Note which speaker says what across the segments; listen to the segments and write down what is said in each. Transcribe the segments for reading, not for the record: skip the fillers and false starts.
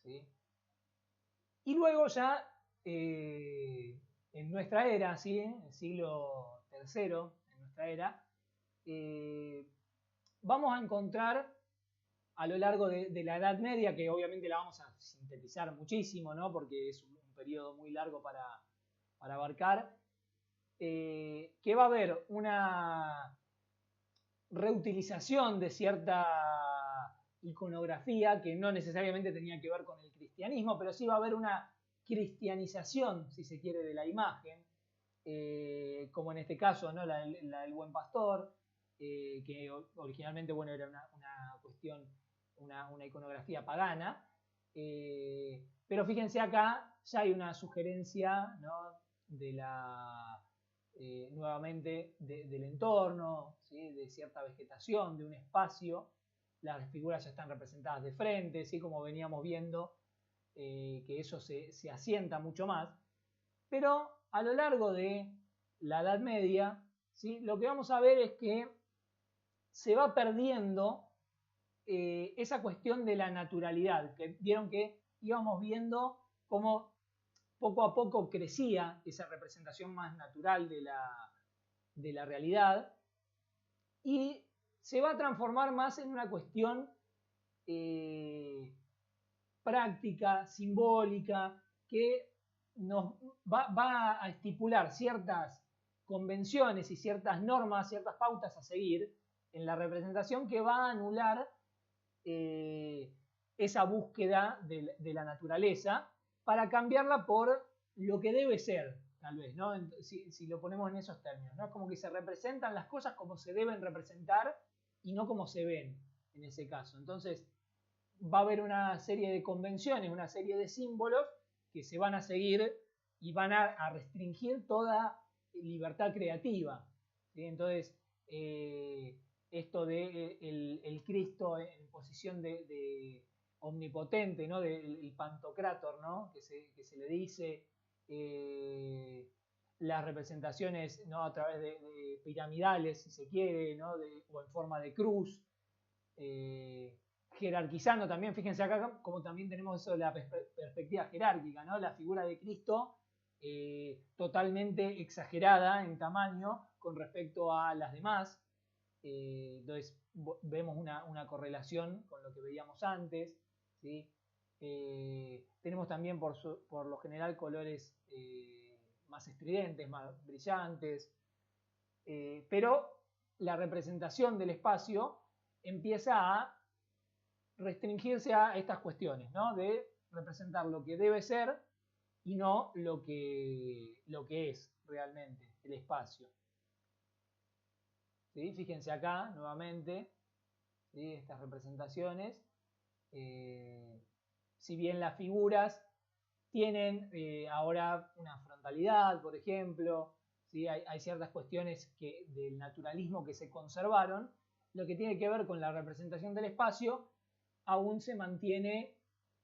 Speaker 1: ¿sí? Y luego ya en nuestra era, ¿sí? En el siglo III, en nuestra era, vamos a encontrar a lo largo de la Edad Media, que obviamente la vamos a sintetizar muchísimo, ¿no? Porque es un periodo muy largo para abarcar, que va a haber una reutilización de cierta iconografía que no necesariamente tenía que ver con el cristianismo, pero sí va a haber una cristianización, si se quiere, de la imagen, como en este caso, ¿no? la del Buen Pastor, que originalmente, bueno, era una cuestión, una iconografía pagana, pero fíjense acá, ya hay una sugerencia, ¿no? de la nuevamente del entorno, ¿sí? de cierta vegetación, de un espacio. Las figuras ya están representadas de frente, ¿sí? como veníamos viendo, que eso se asienta mucho más. Pero a lo largo de la Edad Media, ¿sí? lo que vamos a ver es que se va perdiendo esa cuestión de la naturalidad, que vieron que íbamos viendo cómo poco a poco crecía esa representación más natural de la realidad y se va a transformar más en una cuestión práctica, simbólica, que nos va a estipular ciertas convenciones y ciertas normas, ciertas pautas a seguir en la representación que va a anular esa búsqueda de la naturaleza para cambiarla por lo que debe ser, tal vez, ¿no? Si lo ponemos en esos términos, ¿no? Es como que se representan las cosas como se deben representar y no como se ven en ese caso. Entonces, va a haber una serie de convenciones, una serie de símbolos que se van a seguir y van a restringir toda libertad creativa, ¿sí? Entonces, esto de el Cristo en posición de omnipotente, ¿no? Del Pantocrátor, ¿no? que se le dice, las representaciones, ¿no? a través de piramidales, si se quiere, ¿no? o en forma de cruz, jerarquizando también, fíjense acá como también tenemos eso de la perspectiva jerárquica, ¿no? La figura de Cristo totalmente exagerada en tamaño con respecto a las demás. Entonces vemos una correlación con lo que veíamos antes, ¿sí? Tenemos también por lo general colores más estridentes, más brillantes, pero la representación del espacio empieza a restringirse a estas cuestiones, ¿no? De representar lo que debe ser y no lo que es realmente el espacio. ¿Sí? Fíjense acá nuevamente, ¿sí? estas representaciones. Si bien las figuras tienen ahora una frontalidad, por ejemplo, ¿sí? hay ciertas cuestiones del naturalismo que se conservaron, lo que tiene que ver con la representación del espacio aún se mantiene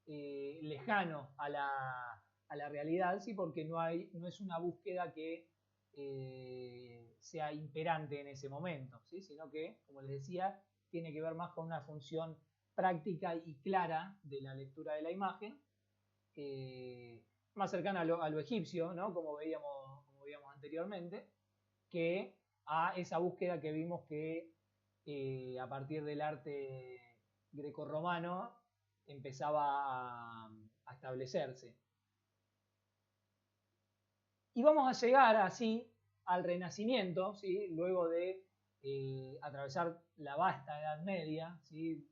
Speaker 1: lejano a la realidad, ¿sí? porque no es una búsqueda que sea imperante en ese momento, ¿sí? sino que, como les decía, tiene que ver más con una función práctica y clara de la lectura de la imagen, más cercana a lo egipcio, ¿no? como veíamos anteriormente, que a esa búsqueda que vimos que a partir del arte grecorromano empezaba a establecerse. Y vamos a llegar así al Renacimiento, ¿sí? luego de atravesar la vasta Edad Media, ¿sí?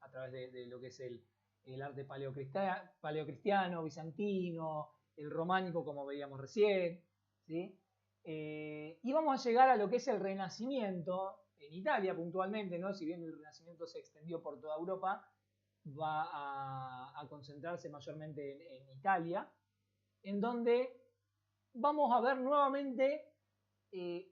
Speaker 1: A través de lo que es el arte paleocristiano, bizantino, el románico, como veíamos recién, ¿sí? Y vamos a llegar a lo que es el Renacimiento, en Italia puntualmente, ¿no? Si bien el Renacimiento se extendió por toda Europa, va a concentrarse mayormente en Italia, en donde vamos a ver nuevamente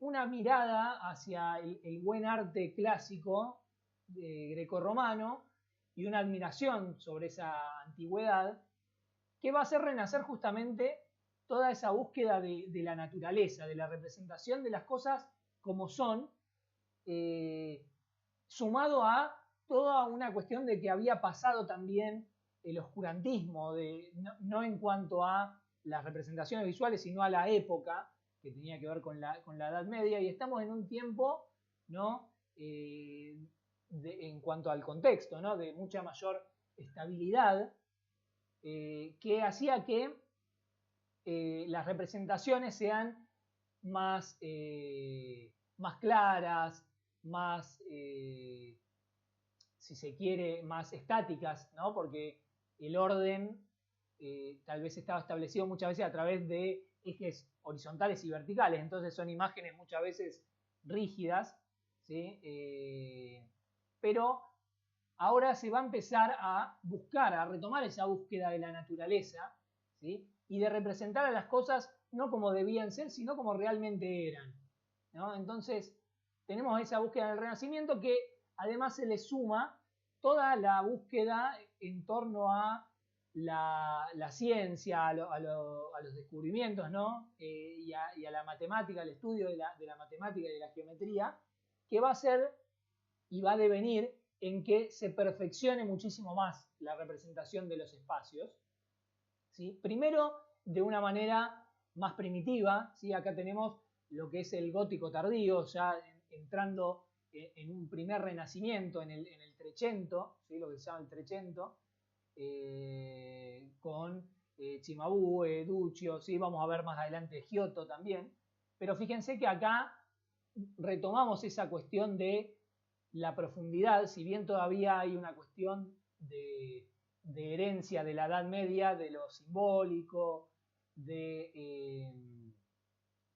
Speaker 1: una mirada hacia el buen arte clásico grecorromano y una admiración sobre esa antigüedad que va a hacer renacer justamente toda esa búsqueda de la naturaleza, de la representación de las cosas como son, sumado a toda una cuestión de que había pasado también el oscurantismo, no en cuanto a las representaciones visuales, sino a la época, que tenía que ver con la Edad Media, y estamos en un tiempo, ¿no? En cuanto al contexto, ¿no? De mucha mayor estabilidad, que hacía que las representaciones sean más claras, más, si se quiere, más estáticas, ¿no? Porque el orden tal vez estaba establecido muchas veces a través de ejes horizontales y verticales, entonces son imágenes muchas veces rígidas, ¿sí? Pero ahora se va a empezar a buscar, a retomar esa búsqueda de la naturaleza, ¿sí? Y de representar a las cosas no como debían ser, sino como realmente eran, ¿no? Entonces tenemos esa búsqueda del Renacimiento, que además se le suma toda la búsqueda en torno a la ciencia, a los descubrimientos, ¿no? Y a la matemática, al estudio de la matemática y de la geometría, que va a ser y va a devenir en que se perfeccione muchísimo más la representación de los espacios, ¿sí? Primero, de una manera más primitiva, ¿sí? Acá tenemos lo que es el gótico tardío, ya entrando en un primer renacimiento, en el Trecento, ¿sí? Lo que se llama el Trecento, con Cimabue, Duccio, ¿sí? Vamos a ver más adelante Giotto también, pero fíjense que acá retomamos esa cuestión de la profundidad, si bien todavía hay una cuestión de herencia de la Edad Media, de lo simbólico, de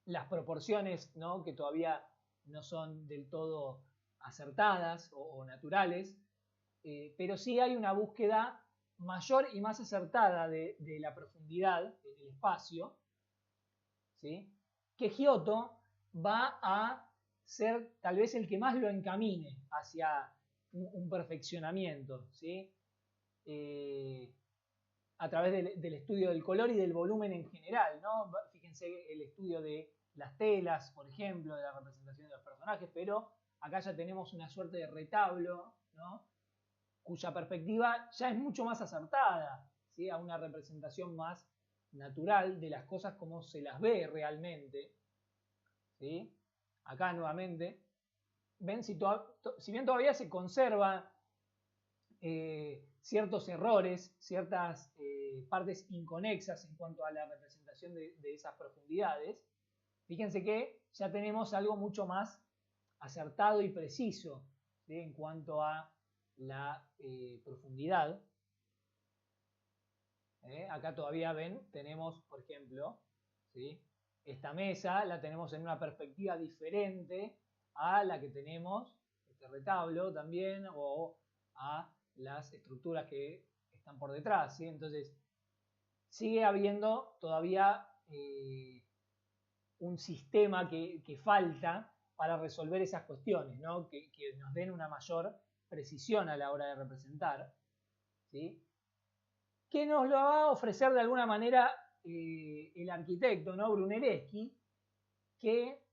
Speaker 1: las proporciones, ¿no? Que todavía no son del todo acertadas o naturales, pero sí hay una búsqueda mayor y más acertada de la profundidad en el espacio, ¿sí? Que Giotto va a ser tal vez el que más lo encamine hacia un perfeccionamiento, ¿sí? A través del estudio del color y del volumen en general, ¿no? Fíjense el estudio de las telas, por ejemplo, de la representación de los personajes, pero acá ya tenemos una suerte de retablo, ¿no? Cuya perspectiva ya es mucho más acertada, ¿sí? A una representación más natural de las cosas como se las ve realmente, ¿sí? Acá nuevamente, ven, si bien todavía se conservan ciertos errores, ciertas partes inconexas en cuanto a la representación de esas profundidades, fíjense que ya tenemos algo mucho más acertado y preciso, ¿sí? En cuanto a la profundidad. Acá todavía ven, tenemos, por ejemplo, ¿sí? Esta mesa la tenemos en una perspectiva diferente a la que tenemos, este retablo también, o a las estructuras que están por detrás, ¿sí? Entonces, sigue habiendo todavía un sistema que falta para resolver esas cuestiones, ¿no? Que nos den una mayor precisión a la hora de representar, ¿sí? Que nos lo va a ofrecer de alguna manera el arquitecto, ¿no? Brunelleschi, que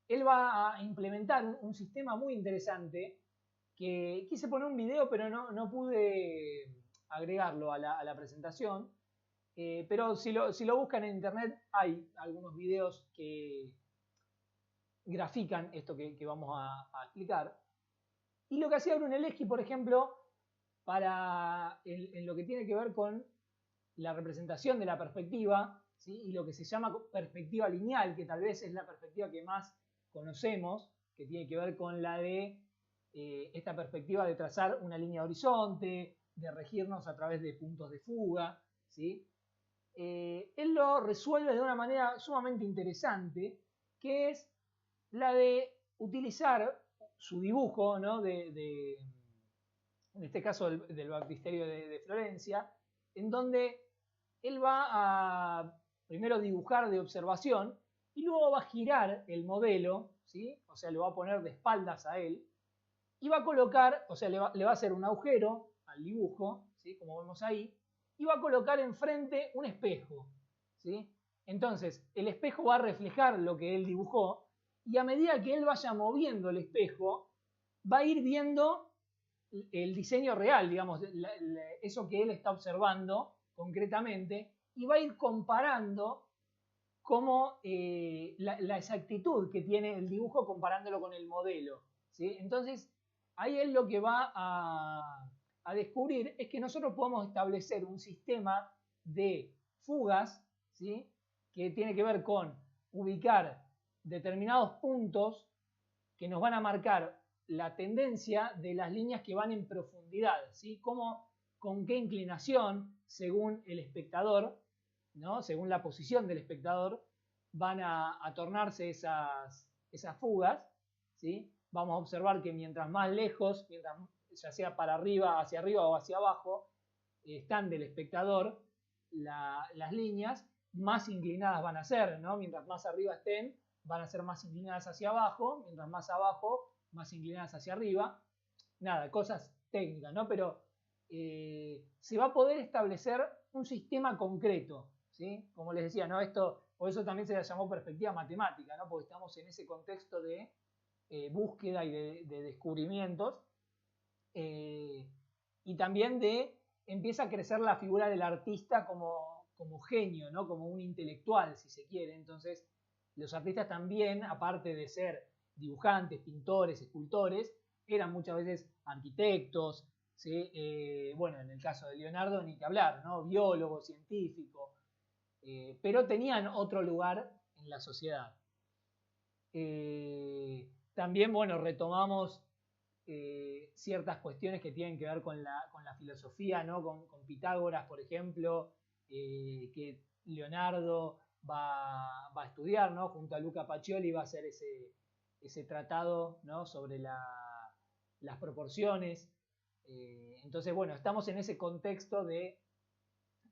Speaker 1: él va a implementar un sistema muy interesante, que quise poner un video, pero no pude agregarlo a la presentación, pero si lo buscan en internet hay algunos videos que grafican esto que vamos a explicar. Y lo que hacía Brunelleschi, por ejemplo, en lo que tiene que ver con la representación de la perspectiva, ¿sí? Y lo que se llama perspectiva lineal, que tal vez es la perspectiva que más conocemos, que tiene que ver con la de esta perspectiva de trazar una línea de horizonte, de regirnos a través de puntos de fuga, ¿sí? Él lo resuelve de una manera sumamente interesante, que es la de utilizar su dibujo, ¿no? En este caso del baptisterio de Florencia, en donde él va a primero dibujar de observación y luego va a girar el modelo, ¿sí? O sea, lo va a poner de espaldas a él y va a colocar, o sea, le va a hacer un agujero al dibujo, ¿sí? Como vemos ahí, y va a colocar enfrente un espejo, ¿sí? Entonces, el espejo va a reflejar lo que él dibujó y a medida que él vaya moviendo el espejo, va a ir viendo el diseño real, digamos, eso que él está observando concretamente, y va a ir comparando cómo la exactitud que tiene el dibujo comparándolo con el modelo, ¿sí? Entonces, ahí él lo que va a descubrir es que nosotros podemos establecer un sistema de fugas, ¿sí? Que tiene que ver con ubicar determinados puntos que nos van a marcar la tendencia de las líneas que van en profundidad, ¿sí? Con qué inclinación, según el espectador, ¿no? Según la posición del espectador, van a tornarse esas fugas, ¿sí? Vamos a observar que mientras más lejos, ya sea para arriba, hacia arriba o hacia abajo, están del espectador las líneas, más inclinadas van a ser, ¿no? Mientras más arriba estén, van a ser más inclinadas hacia abajo, mientras más abajo, más inclinadas hacia arriba. Nada, cosas técnicas, ¿no? Pero se va a poder establecer un sistema concreto, ¿sí? Como les decía, ¿no? Por eso también se la llamó perspectiva matemática, ¿no? Porque estamos en ese contexto de búsqueda y de descubrimientos. Y también empieza a crecer la figura del artista como genio, ¿no? Como un intelectual, si se quiere. Entonces, los artistas también, aparte de ser dibujantes, pintores, escultores, eran muchas veces arquitectos, ¿sí? Bueno, en el caso de Leonardo, ni que hablar, ¿no? Biólogo, científico, pero tenían otro lugar en la sociedad. También, bueno, retomamos ciertas cuestiones que tienen que ver con la filosofía, ¿no? Con Pitágoras, por ejemplo, que Leonardo va a estudiar, ¿no? Junto a Luca Pacioli va a hacer ese tratado, ¿no? Sobre las proporciones. Entonces, bueno, estamos en ese contexto de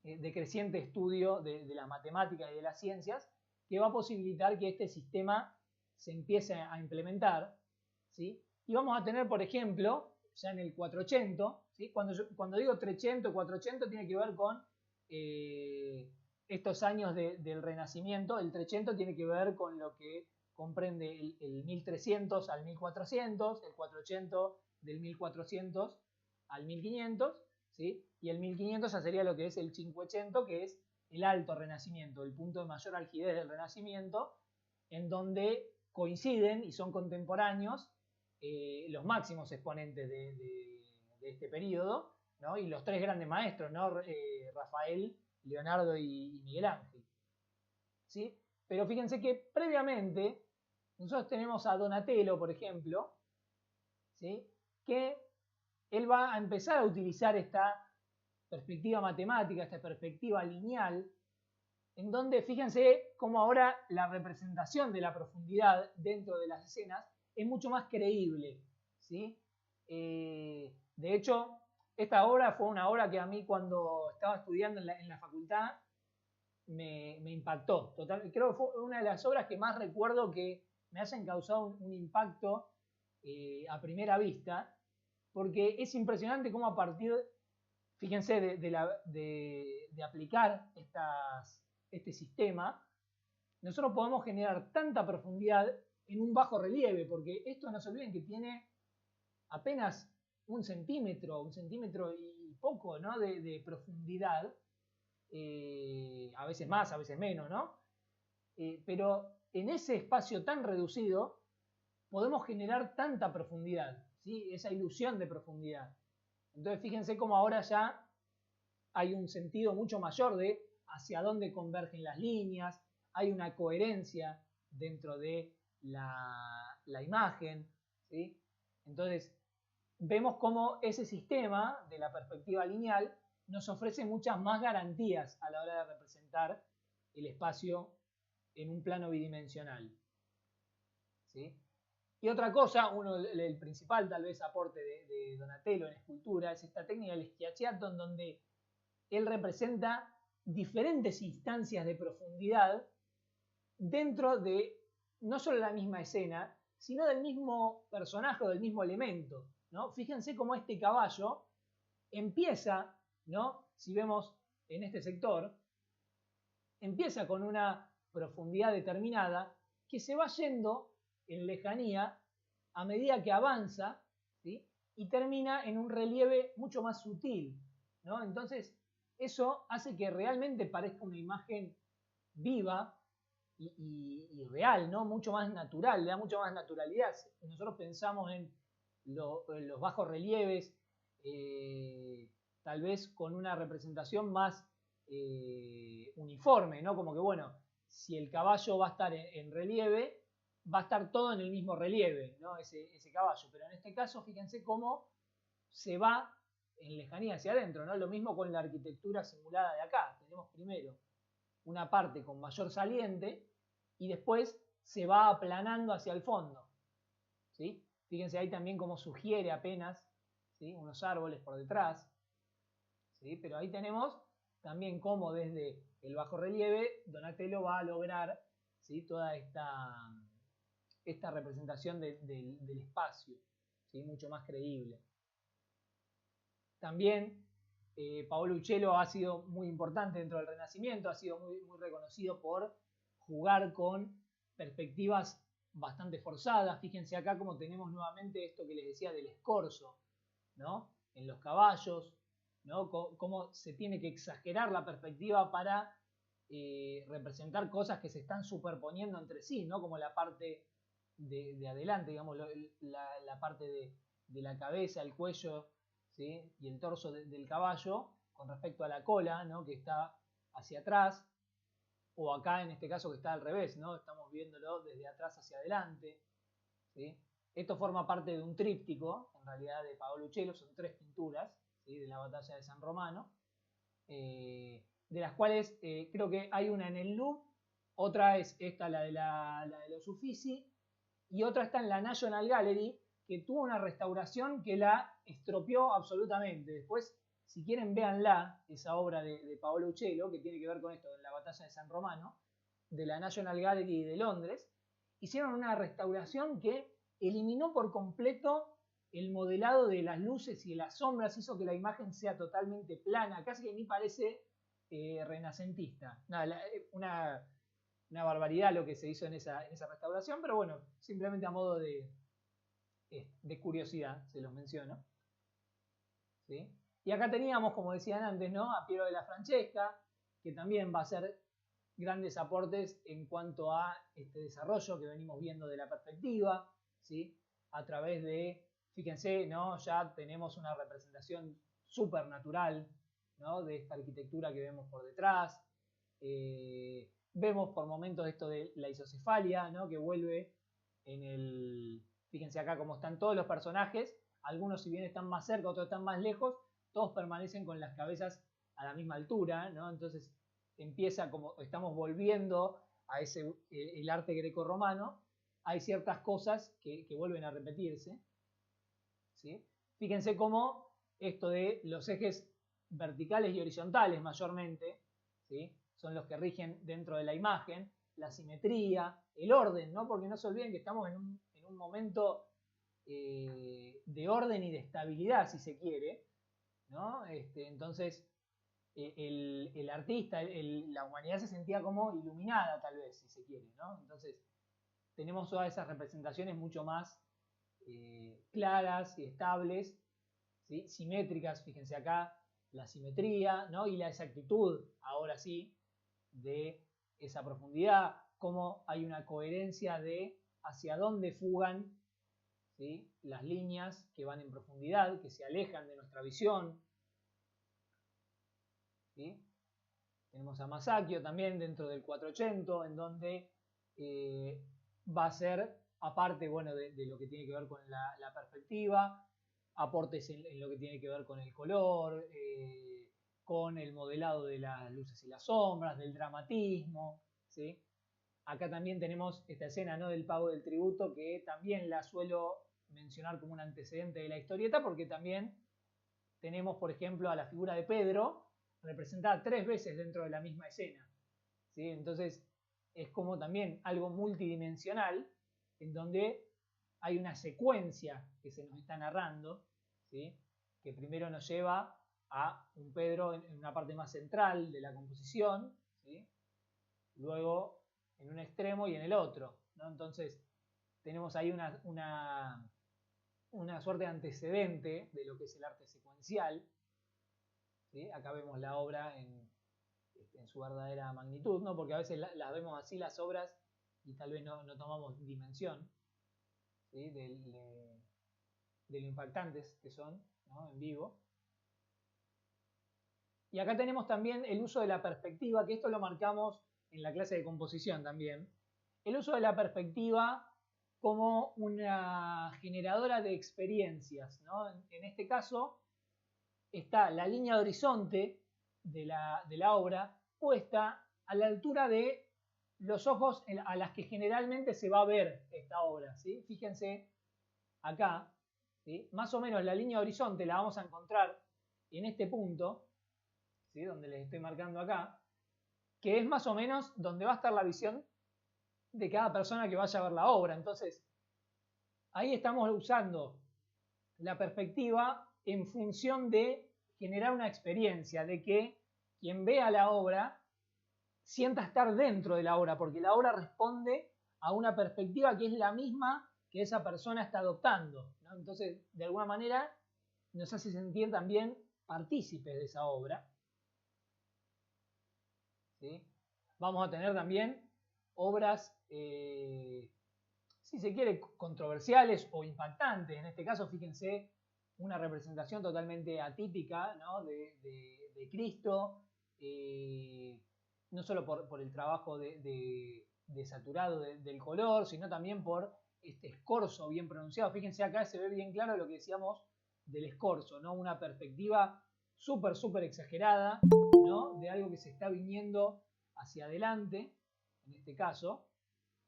Speaker 1: creciente estudio de la matemática y de las ciencias, que va a posibilitar que este sistema se empiece a implementar, ¿sí? Y vamos a tener, por ejemplo, ya en el 480, ¿sí? Cuando digo 300, 480 tiene que ver con estos años del Renacimiento. El 300 tiene que ver con lo que comprende el 1300 al 1400, el 480 del 1400 al 1500, ¿sí? Y el 1500 ya sería lo que es el 580, que es el alto Renacimiento, el punto de mayor algidez del Renacimiento, en donde coinciden y son contemporáneos los máximos exponentes de este periodo, ¿no? Y los tres grandes maestros, ¿no? Rafael, Leonardo y Miguel Ángel, ¿sí? Pero fíjense que previamente nosotros tenemos a Donatello, por ejemplo, ¿sí? Que él va a empezar a utilizar esta perspectiva matemática, esta perspectiva lineal, en donde fíjense cómo ahora la representación de la profundidad dentro de las escenas es mucho más creíble, ¿sí? De hecho, esta obra fue una obra que a mí cuando estaba estudiando en la facultad me impactó. Total, creo que fue una de las obras que más recuerdo que me hayan causado un impacto a primera vista, porque es impresionante cómo a partir, fíjense, de aplicar este sistema, nosotros podemos generar tanta profundidad en un bajo relieve, porque esto no se olviden que tiene apenas un centímetro y poco, ¿no? de profundidad, a veces más, a veces menos, ¿no? Pero en ese espacio tan reducido podemos generar tanta profundidad, ¿sí? Esa ilusión de profundidad. Entonces fíjense cómo ahora ya hay un sentido mucho mayor de hacia dónde convergen las líneas, hay una coherencia dentro de la imagen, ¿sí? Entonces vemos cómo ese sistema de la perspectiva lineal nos ofrece muchas más garantías a la hora de representar el espacio en un plano bidimensional, ¿sí? Y otra cosa, el principal tal vez aporte de Donatello en escultura es esta técnica del schiacciato, en donde él representa diferentes instancias de profundidad dentro de no solo la misma escena, sino del mismo personaje o del mismo elemento, ¿no? Fíjense cómo este caballo empieza, ¿no? Si vemos en este sector, empieza con una profundidad determinada que se va yendo en lejanía a medida que avanza, ¿sí? y termina en un relieve mucho más sutil, ¿no? Entonces, eso hace que realmente parezca una imagen viva y real, ¿no? Mucho más natural, le da mucho más naturalidad. Nosotros pensamos en los bajos relieves, tal vez con una representación más uniforme, ¿no? Como que, bueno, si el caballo va a estar en relieve, va a estar todo en el mismo relieve, ¿no? Ese caballo. Pero en este caso, fíjense cómo se va en lejanía hacia adentro, ¿no? Lo mismo con la arquitectura simulada de acá. Tenemos primero una parte con mayor saliente y después se va aplanando hacia el fondo, ¿sí? Fíjense ahí también cómo sugiere apenas, ¿sí? Unos árboles por detrás, ¿sí? Pero ahí tenemos también cómo desde el bajo relieve Donatello va a lograr, ¿sí? Toda esta representación del espacio, ¿sí? Mucho más creíble. También Paolo Uccello ha sido muy importante dentro del Renacimiento, ha sido muy, muy reconocido por jugar con perspectivas bastante forzadas. Fíjense acá cómo tenemos nuevamente esto que les decía del escorzo, ¿no? En los caballos, ¿no? Cómo se tiene que exagerar la perspectiva para representar cosas que se están superponiendo entre sí, ¿no? Como la parte de adelante, digamos, la parte de la cabeza, el cuello, ¿sí? Y el torso del caballo con respecto a la cola, ¿no? Que está hacia atrás, o acá en este caso que está al revés, ¿no? Estamos viéndolo desde atrás hacia adelante, ¿sí? Esto forma parte de un tríptico, en realidad de Paolo Uccello, son 3 pinturas, ¿sí? De la batalla de San Romano, de las cuales creo que hay una en el Louvre, otra es esta, la de los Uffizi, y otra está en la National Gallery, que tuvo una restauración que la estropeó absolutamente. Después, si quieren, véanla, esa obra de Paolo Uccello, que tiene que ver con esto, de la batalla de San Romano, de la National Gallery de Londres. Hicieron una restauración que eliminó por completo el modelado de las luces y de las sombras, hizo que la imagen sea totalmente plana, casi que ni parece renacentista. Nada, una barbaridad lo que se hizo en esa restauración, pero bueno, simplemente a modo de curiosidad se los menciono. ¿Sí? Y acá teníamos, como decían antes, ¿no? A Piero de la Francesca, que también va a hacer grandes aportes en cuanto a este desarrollo que venimos viendo de la perspectiva, ¿sí? A través de, fíjense, ¿no? Ya tenemos una representación súper natural, ¿no? De esta arquitectura que vemos por detrás. Vemos por momentos esto de la isocefalia, ¿no? Que vuelve en el... Fíjense acá cómo están todos los personajes, algunos si bien están más cerca, otros están más lejos, todos permanecen con las cabezas a la misma altura, ¿no? Entonces empieza como estamos volviendo a el arte grecorromano, hay ciertas cosas que vuelven a repetirse, ¿sí? Fíjense cómo esto de los ejes verticales y horizontales mayormente, ¿sí? Son los que rigen dentro de la imagen, la simetría, el orden, ¿no? Porque no se olviden que estamos en un momento de orden y de estabilidad, si se quiere, ¿no? Entonces, el artista, la humanidad se sentía como iluminada, tal vez, si se quiere, ¿no? Entonces, tenemos todas esas representaciones mucho más claras y estables, ¿sí? Simétricas, fíjense acá, la simetría, ¿no? Y la exactitud, ahora sí, de esa profundidad, cómo hay una coherencia de hacia dónde fugan, ¿sí? Las líneas que van en profundidad, que se alejan de nuestra visión, ¿sí? Tenemos a Masaccio también dentro del 480, en donde va a ser, aparte, bueno, de lo que tiene que ver con la perspectiva, aportes en lo que tiene que ver con el color, con el modelado de las luces y las sombras, del dramatismo, ¿sí? Acá también tenemos esta escena, ¿no? Del pago del tributo, que también la suelo mencionar como un antecedente de la historieta, porque también tenemos, por ejemplo, a la figura de Pedro representada 3 veces dentro de la misma escena, ¿sí? Entonces es como también algo multidimensional, en donde hay una secuencia que se nos está narrando, ¿sí? Que primero nos lleva a un Pedro en una parte más central de la composición, ¿sí? Luego en un extremo y en el otro, ¿no? Entonces tenemos ahí una una suerte de antecedente de lo que es el arte secuencial. ¿Sí? Acá vemos la obra en su verdadera magnitud, ¿no? Porque a veces las vemos así las obras y tal vez no tomamos dimensión, ¿sí? de lo impactantes que son, ¿no? En vivo. Y acá tenemos también el uso de la perspectiva, que esto lo marcamos en la clase de composición también. El uso de la perspectiva como una generadora de experiencias, ¿no? En este caso está la línea de horizonte de la obra puesta a la altura de los ojos a las que generalmente se va a ver esta obra, ¿sí? Fíjense acá, ¿sí? Más o menos la línea de horizonte la vamos a encontrar en este punto, ¿sí? Donde les estoy marcando acá, que es más o menos donde va a estar la visión de cada persona que vaya a ver la obra. Entonces, ahí estamos usando la perspectiva en función de generar una experiencia, de que quien vea la obra sienta estar dentro de la obra, porque la obra responde a una perspectiva que es la misma que esa persona está adoptando, ¿no? Entonces, de alguna manera, nos hace sentir también partícipes de esa obra. ¿Sí? Vamos a tener también obras, si se quiere, controversiales o impactantes. En este caso, fíjense, una representación totalmente atípica, ¿no? de Cristo, no solo por el trabajo de saturado del color, sino también por este escorzo bien pronunciado. Fíjense acá se ve bien claro lo que decíamos del escorzo, ¿no? Una perspectiva súper exagerada, ¿no? De algo que se está viniendo hacia adelante, en este caso.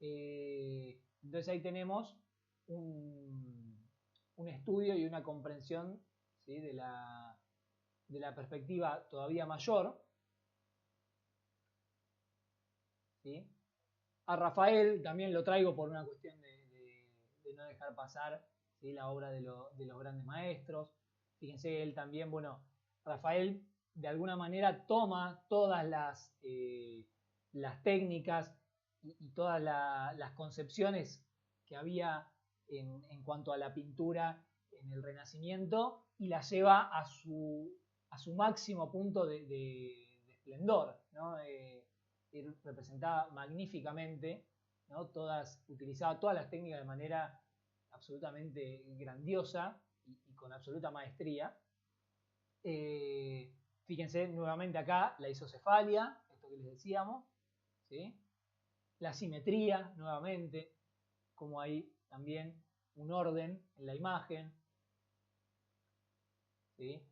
Speaker 1: Entonces ahí tenemos un estudio y una comprensión, ¿sí? de la perspectiva todavía mayor. ¿Sí? A Rafael también lo traigo por una cuestión de no dejar pasar, ¿sí? La obra de los grandes maestros. Fíjense, él también, bueno, Rafael de alguna manera toma todas las técnicas y todas las concepciones que había en cuanto a la pintura en el Renacimiento y las lleva a su máximo punto de esplendor, ¿no? Él representaba magníficamente, ¿no? Utilizaba todas las técnicas de manera absolutamente grandiosa y con absoluta maestría. Fíjense nuevamente acá la isocefalia, esto que les decíamos, ¿sí? La simetría nuevamente, como hay también un orden en la imagen, ¿sí?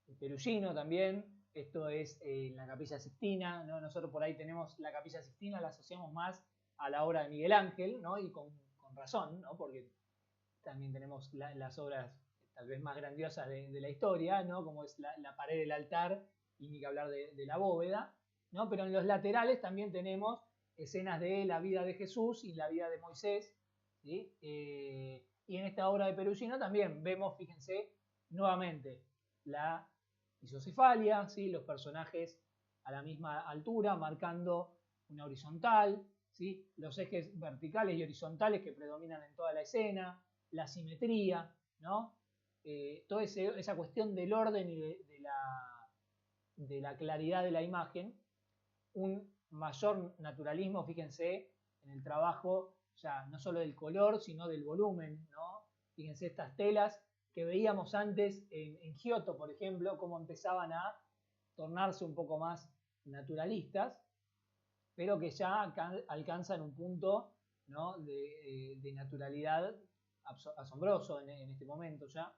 Speaker 1: El Perugino también, esto es en la Capilla Sixtina, ¿no? Nosotros por ahí tenemos la Capilla Sixtina, la asociamos más a la obra de Miguel Ángel, ¿no? Y con razón, ¿no? Porque también tenemos las obras tal vez más grandiosas de la historia, ¿no? Como es la pared del altar y ni que hablar de la bóveda, ¿no? Pero en los laterales también tenemos escenas de la vida de Jesús y la vida de Moisés, ¿sí? Y en esta obra de Perugino también vemos, fíjense, nuevamente la isocefalia, ¿sí? Los personajes a la misma altura, marcando una horizontal, ¿sí? Los ejes verticales y horizontales que predominan en toda la escena, la simetría, ¿no? Toda esa cuestión del orden y de la claridad de la imagen, un mayor naturalismo, fíjense, en el trabajo, ya no solo del color, sino del volumen, ¿no? Fíjense estas telas que veíamos antes en Giotto, por ejemplo, cómo empezaban a tornarse un poco más naturalistas, pero que ya alcanzan un punto, ¿no? de naturalidad asombroso en este momento ya.